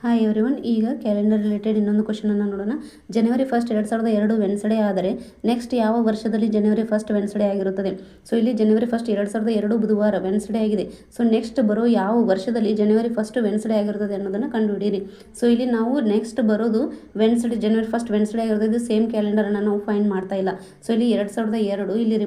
Hi everyone, ಈಗ calendar related ಇನ್ನೊಂದು ಕ್ವಶನನ್ನು ನೋಡೋಣ. ಜನವರಿ 1 2002 ವೆನ್ಸ್ಡೇ ಆದರೆ ನೆಕ್ಸ್ಟ್ ಯಾವ ವರ್ಷದಲ್ಲಿ ಜನವರಿ 1 ವೆನ್ಸ್ಡೇ ಆಗಿರುತ್ತದೆ? ಸೊ ಇಲ್ಲಿ ಜನವರಿ 1 2002 ಬುಧವಾರ ವೆನ್ಸ್ಡೇ ಆಗಿದೆ. ಸೊ ನೆಕ್ಸ್ಟ್ ಬರೋ ಯಾವ ವರ್ಷದಲ್ಲಿ ಜನವರಿ 1 ವೆನ್ಸ್ಡೇ ಆಗಿರುತ್ತದೆ ಅನ್ನೋದನ್ನು ಕಂಡುಹಿಡಿಯಿರಿ. ಸೊ ಇಲ್ಲಿ ನಾವು ನೆಕ್ಸ್ಟ್ ಬರೋದು ವೆನ್ಸ್ಡೇ, ಜನವರಿ 1 ವೆನ್ಸ್ಡೇ ಆಗಿರೋದು ಸೇಮ್ ಕ್ಯಾಲೆಂಡರನ್ನು ನಾವು ಫೈಂಡ್ ಮಾಡ್ತಾ ಇಲ್ಲ. ಸೊ ಇಲ್ಲಿ 2002, ಇಲ್ಲಿ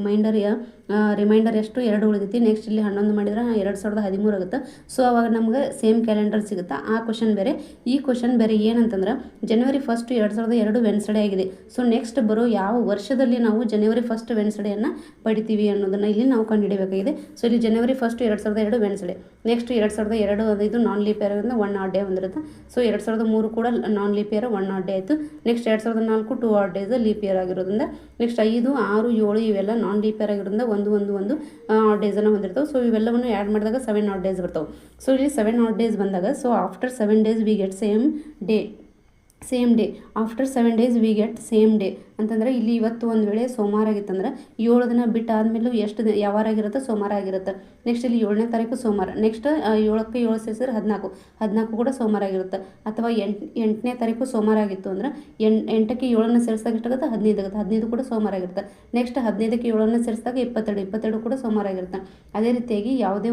ರಿಮೈಂಡರ್ ಎಷ್ಟು 2 ಉಳಿದೈತಿ. ನೆಕ್ಸ್ಟ್ ಇಲ್ಲಿ 11 ಮಾಡಿದ್ರೆ 2013 ಆಗುತ್ತೆ. ಸೊ ಅವಾಗ ನಮ್ಗೆ ಸೇಮ್ ಕ್ಯಾಲೆಂಡರ್ ಸಿಗುತ್ತಾ? ಆ ಕ್ವಶನ್ ಬೇರೆ, ಈ ಕ್ವಶನ್ ಬೇರೆ. ಏನಂತಂದ್ರೆ ಜನವರಿ 1 2002 ವೆನ್ಸ್ಡೇ ಆಗಿದೆ. ಸೊ ನೆಕ್ಸ್ಟ್ ಬರೋ ಯಾವ ವರ್ಷದಲ್ಲಿ ನಾವು ಜನವರಿ 1 ವೆನ್ಸ್ಡೇಯನ್ನು ಪಡಿತೀವಿ ಅನ್ನೋದನ್ನು ಇಲ್ಲಿ ನಾವು ಕಂಡುಹಿಡಬೇಕಾಗಿದೆ. ಸೊ ಇಲ್ಲಿ ಜನವರಿ 1 2002 ವೆನ್ಸ್ಡೇ, ನೆಕ್ಸ್ಟ್ 2002 ಇದು ನಾನ್ ಲೀಪ್ ಇಯರ್ ಆಗಿರೋದ್ರಿಂದ 1 ಆಡ್ ಡೇ ಬಂದಿರುತ್ತೆ. ಸೊ 2003 ಕೂಡ non leap year 1 odd day ಆಯಿತು. Next 2004 2 odd days leap year ಆಗಿರೋದ್ರಿಂದ, ನೆಕ್ಸ್ಟ್ 5, 6, 7 ಇವೆಲ್ಲ ನಾನ್ ಲೀಪ್ ಇಯರ್ ಆಗಿರೋದ್ರಿಂದ 1 ಆಡ್ ಡೇಸನ್ನು ಹೊಂದಿರ್ತಾವೆ. ಸೊ ಇವೆಲ್ಲವನ್ನು ಆ್ಯಡ್ ಮಾಡಿದಾಗ 7 ಆಡ್ ಡೇಸ್ ಬರ್ತಾವೆ. ಸೊ ಇಲ್ಲಿ 7 ಆಡ್ ಡೇಸ್ ಬಂದಾಗ, so after 7 days we get same day. After 7 days we get same day ಅಂತಂದರೆ ಇಲ್ಲಿ ಇವತ್ತು ಒಂದು ವೇಳೆ ಸೋಮವಾರ ಆಗಿತ್ತಂದ್ರೆ 7 ದಿನ ಬಿಟ್ಟು ಆದಮೇಲೂ ಎಷ್ಟು ಯಾವಾರ ಆಗಿರುತ್ತೆ? ಸೋಮವಾರ ಆಗಿರುತ್ತೆ. ನೆಕ್ಸ್ಟ್ ಇಲ್ಲಿ 7ನೇ ತಾರೀಕು ಸೋಮವಾರ. ನೆಕ್ಸ್ಟ್ 7ಕ್ಕೆ 7 ಸೇರಿಸಿದ್ರೆ 14 ಕೂಡ ಸೋಮವಾರ ಆಗಿರುತ್ತೆ. ಅಥವಾ 8ನೇ ತಾರೀಕು ಸೋಮವಾರ ಆಗಿತ್ತು ಅಂದ್ರೆ 8ಕ್ಕೆ 7 ಸೇರಿಸಿದಾಗ ಎಷ್ಟಾಗುತ್ತೆ? 15 ಆಗುತ್ತೆ. 15 ಕೂಡ ಸೋಮವಾರ ಆಗಿರುತ್ತೆ. ನೆಕ್ಸ್ಟ್ 15ಕ್ಕೆ 7 ಸೇರಿಸಿದಾಗ 22 ಕೂಡ ಸೋಮವಾರ ಆಗಿರುತ್ತೆ. ಅದೇ ರೀತಿಯಾಗಿ ಯಾವುದೇ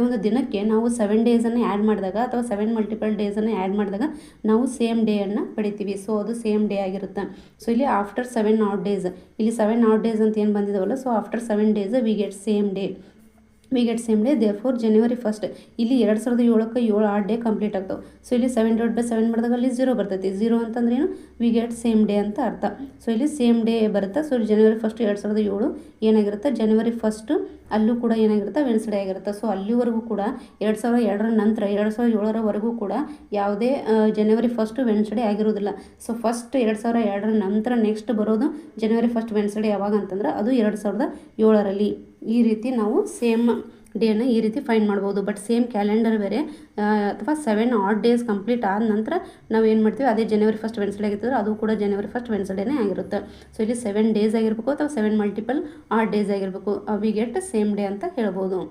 ಒಂದು ದಿನಕ್ಕೆ ನಾವು 7 ಡೇಸನ್ನು ಆ್ಯಡ್ ಮಾಡಿದಾಗ ಅಥವಾ 7 ಮಲ್ಟಿಪಲ್ ಡೇಸನ್ನು ಆ್ಯಡ್ ಮಾಡಿದಾಗ ನಾವು ಸೇಮ್ ಡೇಯನ್ನು ಪಡಿತೀವಿ. ಸೊ ಅದು ಸೇಮ್ ಡೇ ಆಗಿರುತ್ತೆ. ಸೊ ಇಲ್ಲಿ ಆಫ್ಟರ್ 7 ಆಡ್ ಡೇಸ್, ಇಲ್ಲಿ 7 ಆಡ್ ಡೇಸ್ ಅಂತ ಏನು ಬಂದಿದ್ದಾವಲ್ಲ, so after 7 days we get same day. Therefore ಜನವರಿ 1 ಇಲ್ಲಿ 2007ಕ್ಕೆ 7 ಆಡ್ ಡೇ ಕಂಪ್ಲೀಟ್ ಆಗ್ತಾವೆ. ಸೊ ಇಲ್ಲಿ 7/7 ಮಾಡಿದಾಗ ಅಲ್ಲಿ 0 ಬರ್ತೈತಿ. 0 ಅಂತಂದ್ರೆ ಏನು? ವಿ ಗೆಟ್ ಸೇಮ್ ಡೇ ಅಂತ ಅರ್ಥ. ಸೊ ಇಲ್ಲಿ ಸೇಮ್ ಡೇ ಬರುತ್ತೆ. ಸೊ ಜನವರಿ 1 2007 ಏನಾಗಿರುತ್ತೆ? ಜನವರಿ 1 ಅಲ್ಲೂ ಕೂಡ ಏನಾಗಿರುತ್ತೆ? ವೆನ್ಸ್ಡೇ ಆಗಿರುತ್ತೆ. ಸೊ ಅಲ್ಲಿವರೆಗೂ ಕೂಡ 2002 ನಂತರ 2007ವರೆಗೂ ಕೂಡ ಯಾವುದೇ ಜನವರಿ 1 ವೆನ್ಸ್ಡೇ ಆಗಿರೋದಿಲ್ಲ. ಸೊ ಫಸ್ಟ್ 2002 ನಂತರ ನೆಕ್ಸ್ಟ್ ಬರೋದು ಜನವರಿ 1 ವೆನ್ಸ್ಡೇ ಯಾವಾಗ ಅಂತಂದ್ರೆ ಅದು 2007ರಲ್ಲಿ. ಈ ರೀತಿ ನಾವು ಸೇಮ್ ಡೇನ ಈ ರೀತಿ ಫೈಂಡ್ ಮಾಡ್ಬೋದು. ಬಟ್ ಸೇಮ್ ಕ್ಯಾಲೆಂಡರ್ ಬೇರೆ, ಅಥವಾ 7 ಆಡ್ ಡೇಸ್ ಕಂಪ್ಲೀಟ್ ಆದ ನಂತರ ನಾವು ಏನು ಮಾಡ್ತೀವಿ? ಅದೇ ಜನವರಿ 1 ವೆನ್ಸ್ಡೇ ಆಗಿರ್ತದೆ, ಅದು ಕೂಡ ಜನವರಿ 1 ವೆನ್ಸ್ಡೇನೇ ಆಗಿರುತ್ತೆ. ಸೊ ಇಲ್ಲಿ 7 days ಆಗಿರಬೇಕು ಅಥವಾ 7 ಮಲ್ಟಿಪಲ್ ಆಡ್ ಡೇಸ್ ಆಗಿರಬೇಕು. ವಿ ಗೆಟ್ ಸೇಮ್ ಡೇ ಅಂತ ಹೇಳ್ಬೋದು.